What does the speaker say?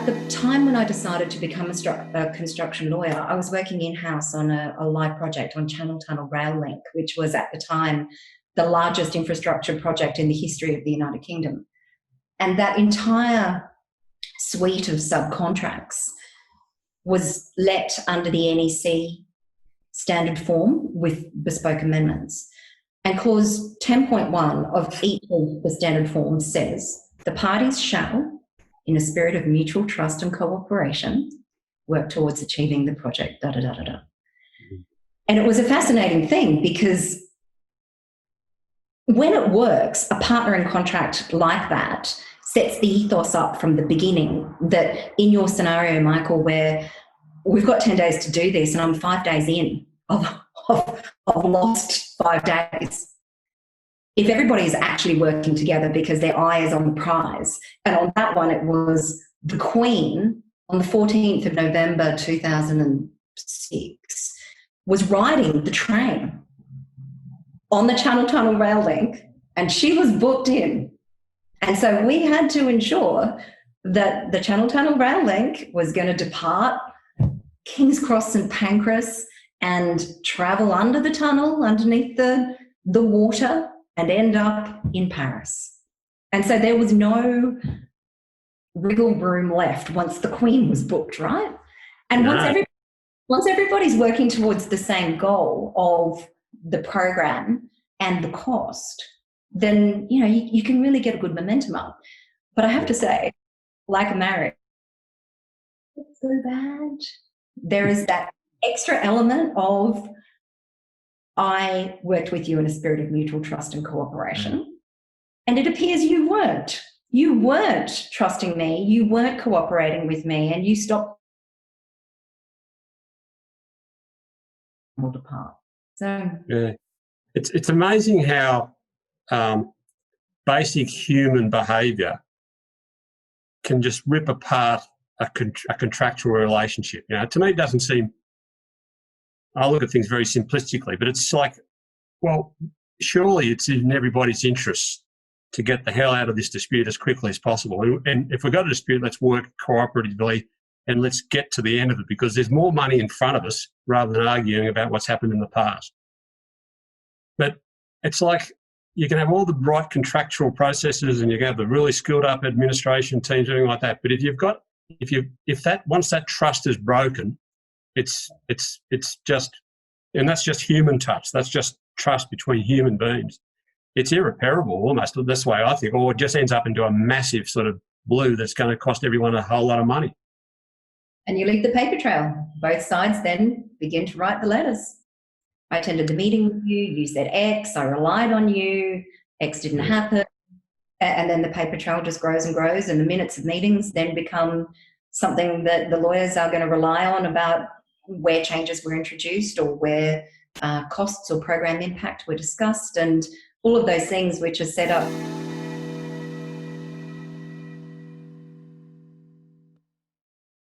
at the time when I decided to become a construction lawyer, I was working in-house on a live project on Channel Tunnel Rail Link, which was at the time the largest infrastructure project in the history of the United Kingdom. And that entire suite of subcontracts was let under the NEC standard form with bespoke amendments. And clause 10.1 of each of the standard forms says, the parties shall, in a spirit of mutual trust and cooperation, work towards achieving the project, da-da-da-da-da. And it was a fascinating thing because when it works, a partner in contract like that sets the ethos up from the beginning that in your scenario, Michael, where we've got 10 days to do this and I'm 5 days in, I've lost 5 days. If everybody is actually working together because their eye is on the prize, and on that one it was the Queen on the 14th of November 2006 was riding the train on the Channel Tunnel Rail Link and she was booked in. And so we had to ensure that the Channel Tunnel Rail Link was going to depart King's Cross St Pancras and travel under the tunnel, underneath the water, and end up in Paris. And so there was no wriggle room left once the Queen was booked, right? And once everybody's working towards the same goal of the program and the cost, then, you know, you can really get a good momentum up. But I have to say, like a marriage, it's so bad. There is that extra element of, I worked with you in a spirit of mutual trust and cooperation, and it appears you weren't. You weren't trusting me, you weren't cooperating with me, and you stopped apart. So yeah, it's amazing how basic human behaviour can just rip apart a contractual relationship. You know, to me, it doesn't seem. I look at things very simplistically, but it's like, well, surely it's in everybody's interest to get the hell out of this dispute as quickly as possible. And if we've got a dispute, let's work cooperatively and let's get to the end of it, because there's more money in front of us rather than arguing about what's happened in the past. But it's like you can have all the right contractual processes and you can have the really skilled up administration teams, everything like that. But once that trust is broken, it's just, and that's just human touch. That's just trust between human beings. It's irreparable almost. That's the way I think. Or it just ends up into a massive sort of blue that's going to cost everyone a whole lot of money. And you leave the paper trail. Both sides then begin to write the letters. I attended the meeting with you. You said X. I relied on you. X didn't happen. And then the paper trail just grows and grows, and the minutes of meetings then become something that the lawyers are going to rely on about where changes were introduced or where costs or program impact were discussed, and all of those things which are set up